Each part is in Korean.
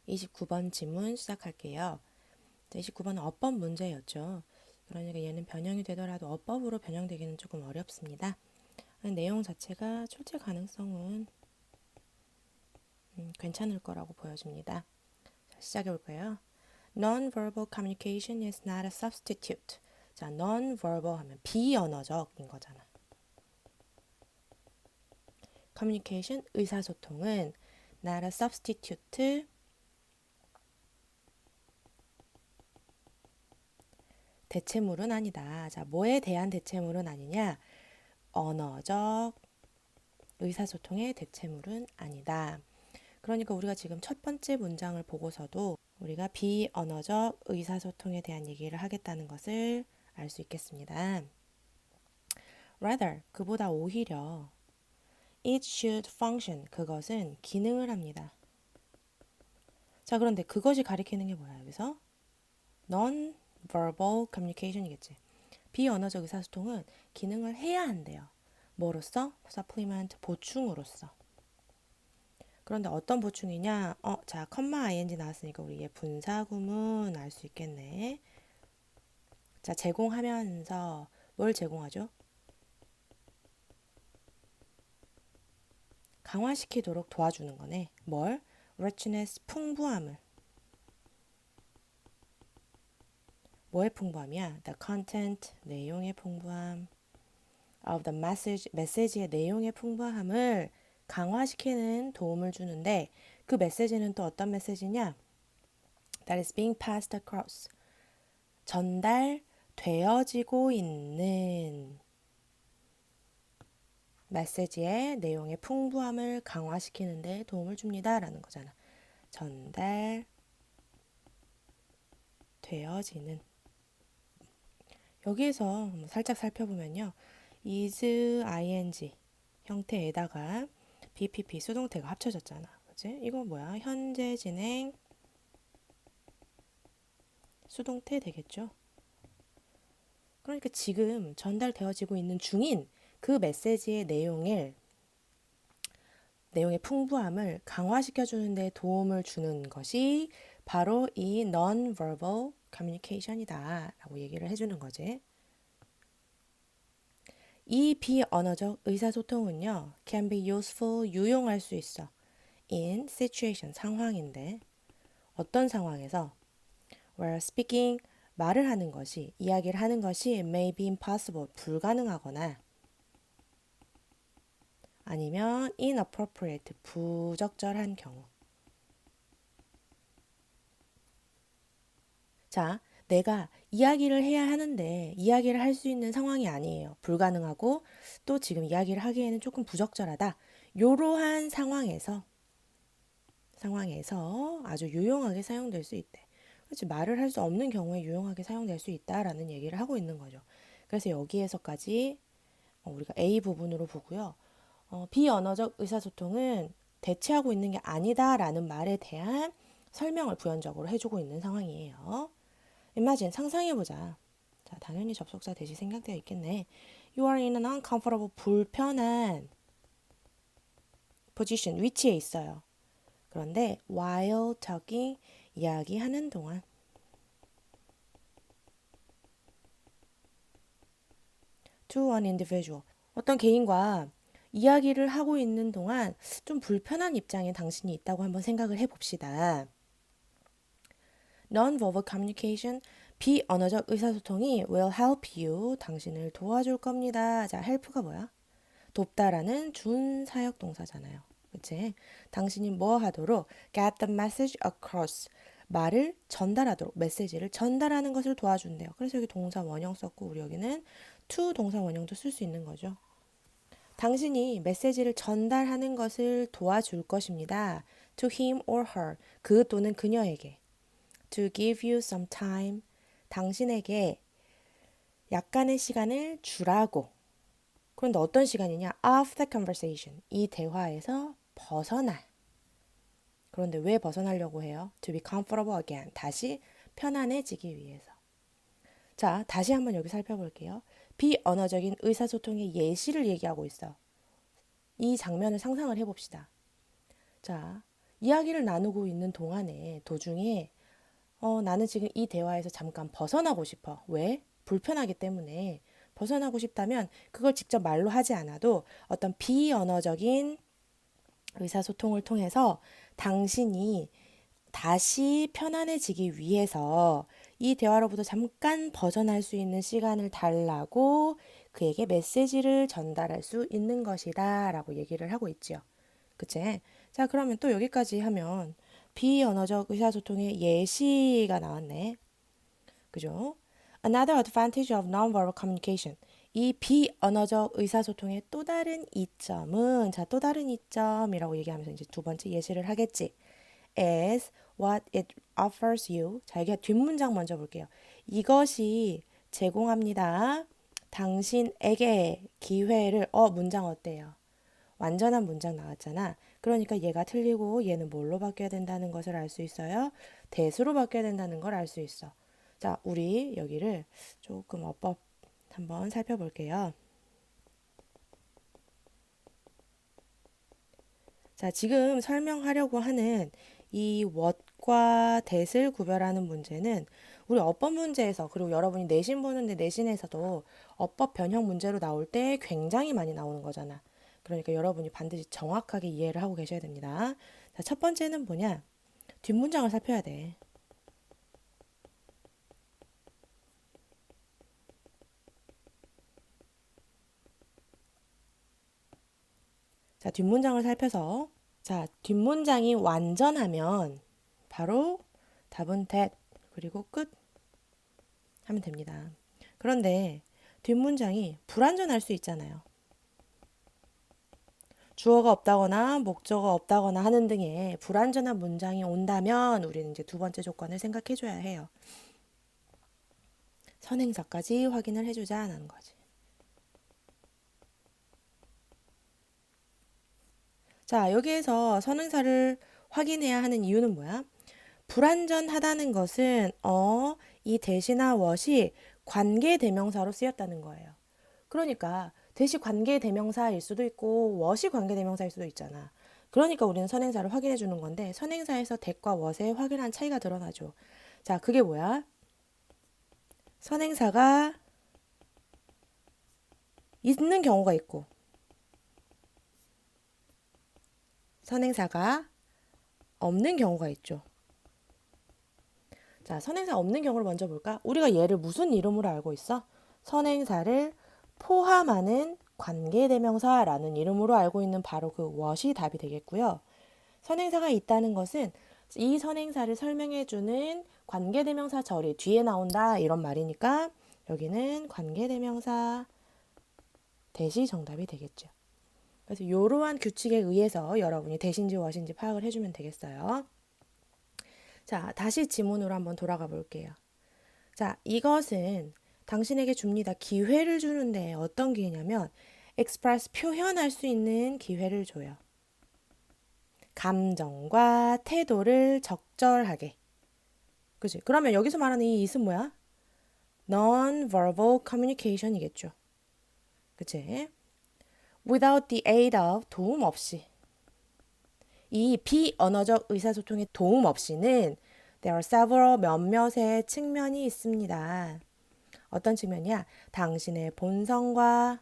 29번 지문 시작할게요. 29번은 어법 문제였죠. 그러니까 얘는 변형이 되더라도 어법으로 변형되기는 조금 어렵습니다. 내용 자체가 출제 가능성은 괜찮을 거라고 보여집니다. 자, 시작해 볼까요? Non-verbal communication is not a substitute. 자, non-verbal 하면 비언어적인 거잖아. communication, 의사소통은 not a substitute, 대체물은 아니다. 자, 뭐에 대한 대체물은 아니냐? 언어적 의사소통의 대체물은 아니다. 그러니까 우리가 지금 첫 번째 문장을 보고서도 우리가 비언어적 의사소통에 대한 얘기를 하겠다는 것을 알 수 있겠습니다. Rather, 그보다 오히려 it should function, 그것은 기능을 합니다. 자, 그런데 그것이 가리키는 게 뭐야, 여기서? Non-verbal communication이겠지. 비언어적 의사소통은 기능을 해야 한대요. 뭐로써? supplement, 보충으로써. 그런데 어떤 보충이냐? 자, 컴마 ing 나왔으니까 우리 얘 분사구문 알 수 있겠네. 자, 제공하면서 뭘 제공하죠? 강화시키도록 도와주는 거네. 뭘? richness, 풍부함을. 뭐의 풍부함이야? The content, 내용의 풍부함. of the message, 메시지의 내용의 풍부함을 강화시키는 도움을 주는데 그 메시지는 또 어떤 메시지냐? That is being passed across. 전달되어지고 있는 메시지의 내용의 풍부함을 강화시키는 데 도움을 줍니다. 라는 거잖아. 전달되어지는. 여기에서 살짝 살펴보면요. is, ing 형태에다가 BPP 수동태가 합쳐졌잖아. 그치? 이거 뭐야? 현재 진행 수동태 되겠죠? 그러니까 지금 전달되어지고 있는 중인 그 메시지의 내용의 풍부함을 강화시켜주는 데 도움을 주는 것이 바로 이 non-verbal communication이다 라고 얘기를 해주는 거지. 이 비언어적 의사소통은요, can be useful, 유용할 수 있어. in situation, 상황인데 어떤 상황에서 where speaking, 말을 하는 것이, 이야기를 하는 것이 may be impossible, 불가능하거나 아니면 inappropriate, 부적절한 경우. 자, 내가 이야기를 해야 하는데 이야기를 할 수 있는 상황이 아니에요. 불가능하고 또 지금 이야기를 하기에는 조금 부적절하다. 이러한 상황에서 아주 유용하게 사용될 수 있대. 그렇지, 말을 할 수 없는 경우에 유용하게 사용될 수 있다라는 얘기를 하고 있는 거죠. 그래서 여기에서까지 우리가 A 부분으로 보고요. 비언어적 의사소통은 대체하고 있는 게 아니다라는 말에 대한 설명을 부연적으로 해주고 있는 상황이에요. Imagine, 상상해보자. 자, 당연히 접속사 대시 생략되어 있겠네. You are in an uncomfortable, 불편한 position, 위치에 있어요. 그런데 while talking, 이야기하는 동안 to an individual, 어떤 개인과 이야기를 하고 있는 동안 좀 불편한 입장에 당신이 있다고 한번 생각을 해봅시다. Non-verbal communication, 비언어적 의사소통이 will help you, 당신을 도와줄 겁니다. 자, help가 뭐야? 돕다라는 준사역 동사잖아요. 그치? 당신이 뭐 하도록 get the message across, 말을 전달하도록, 메시지를 전달하는 것을 도와준대요. 그래서 여기 동사 원형 썼고 우리 여기는 to 동사 원형도 쓸 수 있는 거죠. 당신이 메시지를 전달하는 것을 도와줄 것입니다. To him or her, 그 또는 그녀에게. To give you some time, 당신에게 약간의 시간을 주라고. 그런데 어떤 시간이냐? Of the conversation, 이 대화에서 벗어나. 그런데 왜 벗어나려고 해요? To be comfortable again, 다시 편안해지기 위해서. 자, 다시 한번 여기 살펴볼게요. 비언어적인 의사소통의 예시를 얘기하고 있어. 이 장면을 상상을 해봅시다. 자, 이야기를 나누고 있는 동안에 도중에 나는 지금 이 대화에서 잠깐 벗어나고 싶어. 왜? 불편하기 때문에. 벗어나고 싶다면 그걸 직접 말로 하지 않아도 어떤 비언어적인 의사소통을 통해서 당신이 다시 편안해지기 위해서 이 대화로부터 잠깐 벗어날 수 있는 시간을 달라고 그에게 메시지를 전달할 수 있는 것이다 라고 얘기를 하고 있지요. 그치? 자, 그러면 또 여기까지 하면 비언어적 의사소통의 예시가 나왔네. 그죠? Another advantage of nonverbal communication. 이 비언어적 의사소통의 또 다른 이점은, 자, 또 다른 이점이라고 얘기하면서 이제 두 번째 예시를 하겠지. is what it offers you. 자, 여기 뒷문장 먼저 볼게요. 이것이 제공합니다. 당신에게 기회를, 문장 어때요? 완전한 문장 나왔잖아. 그러니까 얘가 틀리고 얘는 뭘로 바뀌어야 된다는 것을 알 수 있어요? 대수로 바뀌어야 된다는 걸 알 수 있어. 자, 우리 여기를 조금 어법 한번 살펴볼게요. 자, 지금 설명하려고 하는 이 what과 that을 구별하는 문제는 우리 어법 문제에서 그리고 여러분이 내신 보는데 내신에서도 어법 변형 문제로 나올 때 굉장히 많이 나오는 거잖아. 그러니까 여러분이 반드시 정확하게 이해를 하고 계셔야 됩니다. 자, 첫 번째는 뭐냐? 뒷문장을 살펴야 돼. 자, 뒷문장을 살펴서 자, 뒷문장이 완전하면 바로 답은 that 그리고 끝 하면 됩니다. 그런데 뒷문장이 불완전할 수 있잖아요. 주어가 없다거나 목적어가 없다거나 하는 등의 불완전한 문장이 온다면 우리는 이제 두 번째 조건을 생각해 줘야 해요. 선행사까지 확인을 해주자는 거지. 자, 여기에서 선행사를 확인해야 하는 이유는 뭐야? 불완전하다는 것은 이 대시나 what이 관계대명사로 쓰였다는 거예요. 그러니까 대시 관계대명사일 수도 있고 what이 관계대명사일 수도 있잖아. 그러니까 우리는 선행사를 확인해 주는 건데 선행사에서 that과 what의 확연한 차이가 드러나죠. 자, 그게 뭐야? 선행사가 있는 경우가 있고 선행사가 없는 경우가 있죠. 자, 선행사 없는 경우를 먼저 볼까? 우리가 얘를 무슨 이름으로 알고 있어? 선행사를 포함하는 관계대명사라는 이름으로 알고 있는 바로 그 what이 답이 되겠고요. 선행사가 있다는 것은 이 선행사를 설명해주는 관계대명사 절이 뒤에 나온다 이런 말이니까 여기는 관계대명사 대시 정답이 되겠죠. 그래서 이러한 규칙에 의해서 여러분이 대신지 what인지 파악을 해주면 되겠어요. 자, 다시 지문으로 한번 돌아가 볼게요. 자, 이것은 당신에게 줍니다. 기회를 주는데 어떤 기회냐면 express 표현할 수 있는 기회를 줘요. 감정과 태도를 적절하게. 그치? 그러면 여기서 말하는 이 it은 뭐야? non-verbal communication이겠죠. 그치? without the aid of 도움 없이. 이 비언어적 의사소통의 도움 없이는 there are several 몇몇의 측면이 있습니다. 어떤 측면이야? 당신의 본성과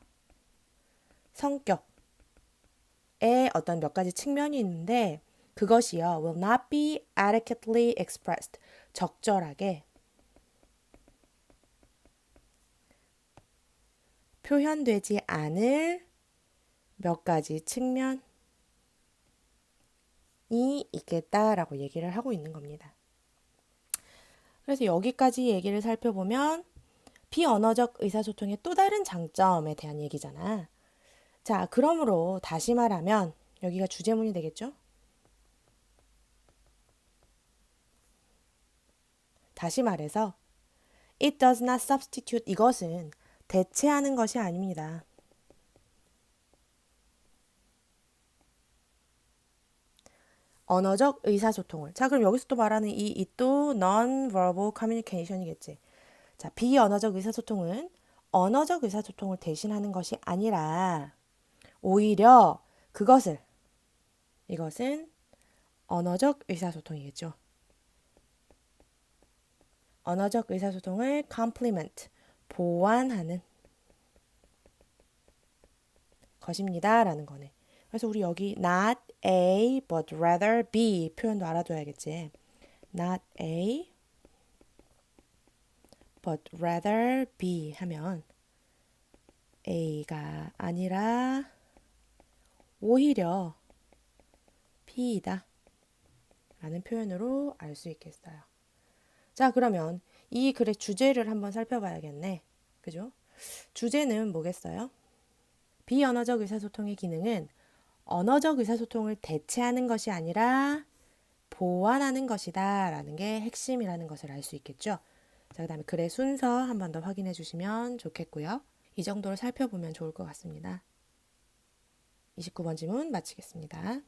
성격에 어떤 몇 가지 측면이 있는데 그것이요 will not be adequately expressed 적절하게 표현되지 않을 몇 가지 측면이 있겠다라고 얘기를 하고 있는 겁니다. 그래서 여기까지 얘기를 살펴보면 비언어적 의사소통의 또 다른 장점에 대한 얘기잖아. 자, 그러므로 다시 말하면 여기가 주제문이 되겠죠? 다시 말해서 it does not substitute 이것은 대체하는 것이 아닙니다. 언어적 의사소통을. 자, 그럼 여기서 또 말하는 이 it도 non-verbal communication이겠지. 자, 비언어적 의사소통은 언어적 의사소통을 대신하는 것이 아니라 오히려 이것은 언어적 의사소통이겠죠. 언어적 의사소통을 complement, 보완하는 것입니다. 라는 거네. 그래서 우리 여기 not A but rather B 표현도 알아둬야겠지. not A but rather B 하면 A가 아니라 오히려 B이다 라는 표현으로 알 수 있겠어요. 자, 그러면 이 글의 주제를 한번 살펴봐야겠네. 그죠? 주제는 뭐겠어요? 비언어적 의사소통의 기능은 언어적 의사소통을 대체하는 것이 아니라 보완하는 것이다 라는 게 핵심이라는 것을 알 수 있겠죠. 자, 그 다음에 글의 순서 한 번 더 확인해 주시면 좋겠고요. 이 정도를 살펴보면 좋을 것 같습니다. 29번 지문 마치겠습니다.